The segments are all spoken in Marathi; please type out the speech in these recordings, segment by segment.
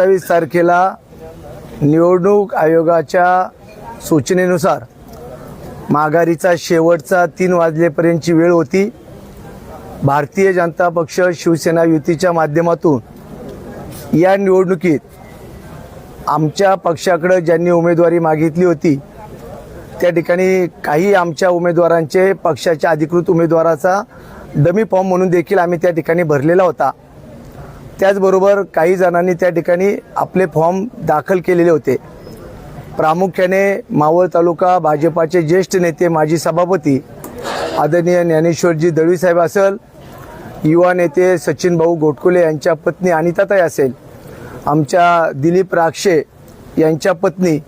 27 तारखेला निवडणूक आयोगाच्या सूचनेनुसार माघारीचा शेवटचा 3 वाजलेपर्यंतची वेळ होती। भारतीय जनता पक्ष शिवसेना युतीच्या माध्यमातून या निवडणुकीत आमच्या पक्षाकडे ज्यांनी उमेदवारी मागितली होती त्या ठिकाणी काही आमच्या उमेदवारांचे पक्षाच्या अधिकृत उमेदवाराचा डमी फॉर्म म्हणून देखील आम्ही त्या ठिकाणी भरलेला होता। त्याचबरोबर काही जणांनी त्या ठिकाणी आपले फॉर्म दाखल केलेले होते। प्रामुख्याने मावळ तालुका भाजपाचे ज्येष्ठ नेते माजी सभापती आदरणीय ज्ञानेश्वरजी दळवी साहेब असेल, युवा नेते सचिन भाऊ गोटकुले यांच्या पत्नी अनिताताई असेल, आमच्या दिलीप राक्षे यांच्या पत्नी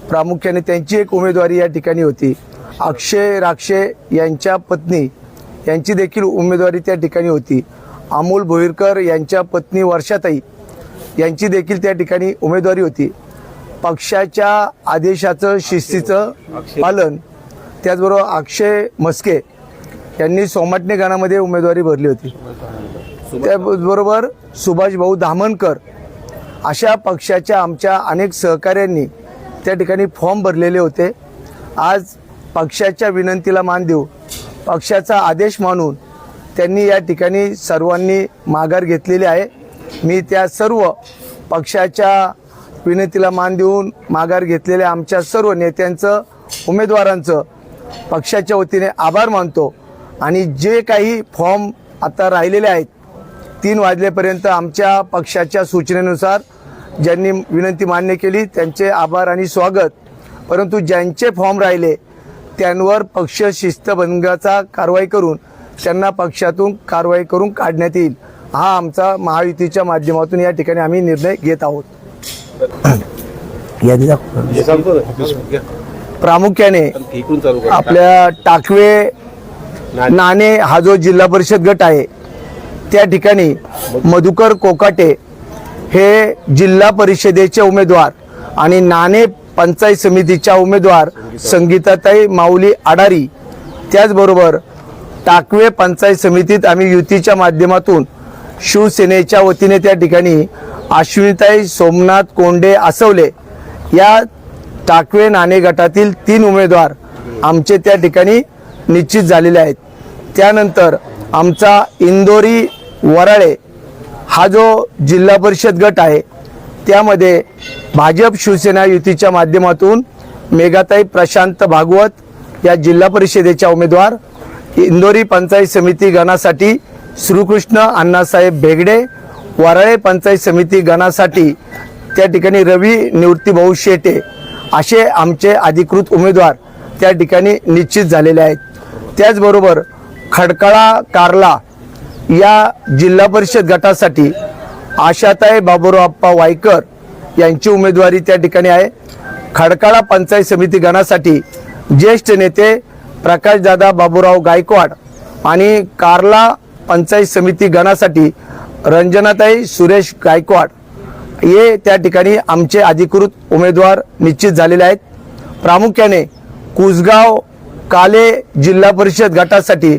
प्रामुख्याने त्यांची एक उमेदवारी या ठिकाणी होती। अक्षय राक्षे यांच्या पत्नी यांची देखील उमेदवारी त्या ठिकाणी होती। अमोल भोईरकर यांच्या पत्नी वर्षाताई यांची देखील त्या ठिकाणी उमेदवारी होती। पक्षाच्या आदेशाचं शिस्तीचं पालन, त्याचबरोबर अक्षय मस्के यांनी सोमाटणे गणामध्ये उमेदवारी भरली होती। त्याचबरोबर सुभाष भाऊ धामणकर अशा पक्षाच्या आमच्या अनेक सहकाऱ्यांनी त्या ठिकाणी फॉर्म भरलेले होते। आज पक्षाच्या विनंतीला मान देऊ, पक्षाचा आदेश मानून त्यांनी या ठिकाणी सर्वांनी माघार घेतलेली आहे। मी त्या सर्व पक्षाच्या विनंतीला मान देऊन माघार घेतलेल्या आमच्या सर्व नेत्यांचं, उमेदवारांचं पक्षाच्या वतीने आभार मानतो। आणि जे काही फॉर्म आता राहिलेले आहेत 3 वाजलेपर्यंत आमच्या पक्षाच्या सूचनेनुसार ज्यांनी विनंती मान्य केली त्यांचे आभार आणि स्वागत। परंतु ज्यांचे फॉर्म राहिले त्यांवर पक्ष शिस्तभंगाचा कारवाई करून त्यांना पक्षातून कारवाई करून काढण्यात येईल, हा आमचा महायुतीच्या माध्यमातून या ठिकाणी आम्ही निर्णय घेत आहोत। प्रामुख्याने आपल्या टाकवे नाणे हा जो जिल्हा परिषद गट आहे त्या ठिकाणी मधुकर कोकाटे हे जिल्हा परिषदेचे उमेदवार आणि नाणे पंचायत समितीच्या उमेदवार संगीताताई माऊली आडारी, त्याचबरोबर टाकवे पंचायत समितीत आम्ही युतीच्या माध्यमातून शिवसेनेच्या वतीने त्या ठिकाणी अश्विनीताई सोमनाथ कोंडे आसवले या टाकवे नाणे गटातील 3 उमेदवार आमचे त्या ठिकाणी निश्चित झालेले आहेत। त्यानंतर आमचा इंदोरी वराळे हा जो जिल्हा परिषद गट आहे त्यामध्ये भाजप शिवसेना युतीच्या माध्यमातून मेघाताई प्रशांत भागवत या जिल्हा परिषदेच्या उमेदवार, इंदोरी पंचायत समिती गणासाठी श्रीकृष्ण अण्णासाहेब भेगडे, वराळे पंचायत समिती गणासाठी त्या ठिकाणी रवी निवृत्तीभाऊ शेटे असे आमचे अधिकृत उमेदवार त्या ठिकाणी निश्चित झालेले आहेत। त्याचबरोबर खडकाळा कार्ला या जिल्हा परिषद गटासाठी आशाताई बाबूराव अप्पा वायकर यांची उमेदवारी त्या ठिकाणी आहे। खडकाळा पंचायत समिती गणासाठी ज्येष्ठ नेते प्रकाशदादा बाबूराव गायकवाड आणि कार्ला पंचायत समिती गणासाठी रंजनाताई सुरेश गायकवाड हे त्या ठिकाणी आमचे अधिकृत उमेदवार निश्चित झालेले आहेत। प्रामुख्याने कुसगाव काले जिल्हा परिषद गटासाठी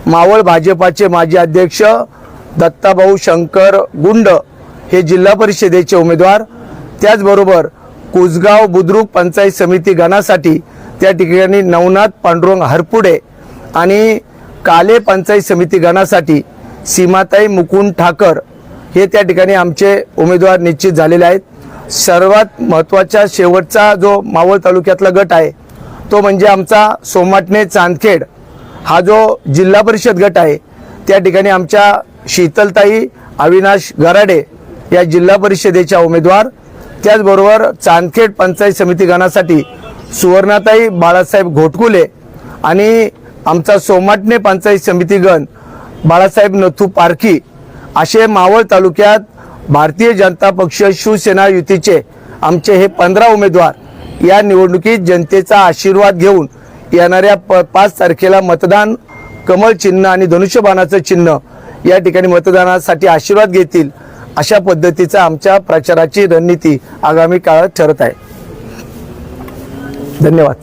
मावळ भाजपाचे माजी अध्यक्ष दत्ताभाऊ शंकर गुंड हे जिल्हा परिषदेचे उमेदवार, त्याचबरोबर कुसगाव बुद्रुक पंचायत समिती गणासाठी त्या ठिकाणी नवनाथ पांडुरंग हरपुडे आणि काले पंचायत समिती गणासाठी सीमाताई मुकुंद ठाकर हे त्या ठिकाणी आमचे उमेदवार निश्चित झालेले आहेत। सर्वात महत्त्वाचा शेवटचा जो मावळ तालुक्यातला गट आहे तो म्हणजे आमचा सोमाटणे चांदखेड हा जो जिल्हा परिषद गट आहे त्या ठिकाणी आमच्या शीतलताई अविनाश गराडे या जिल्हा परिषदेच्या उमेदवार, त्याचबरोबर चांदखेड पंचायत समिती गणासाठी सुवर्णाताई बाळासाहेब घोटकुले आणि आमचा सोमाटणे पंचायत समिती गण बाळासाहेब नथू पारखी असे मावळ तालुक्यात भारतीय जनता पक्ष शिवसेना युतीचे आमचे हे 15 उमेदवार या निवडणुकीत जनतेचा आशीर्वाद घेऊन येणाऱ्या 5 तारखेला मतदान कमळ चिन्ह आणि धनुष्यबाणाचं चिन्ह या ठिकाणी मतदानासाठी आशीर्वाद घेतील अशा पद्धतीचा आमच्या प्रचाराची रणनीती आगामी काळात ठरत आहे। धन्यवाद।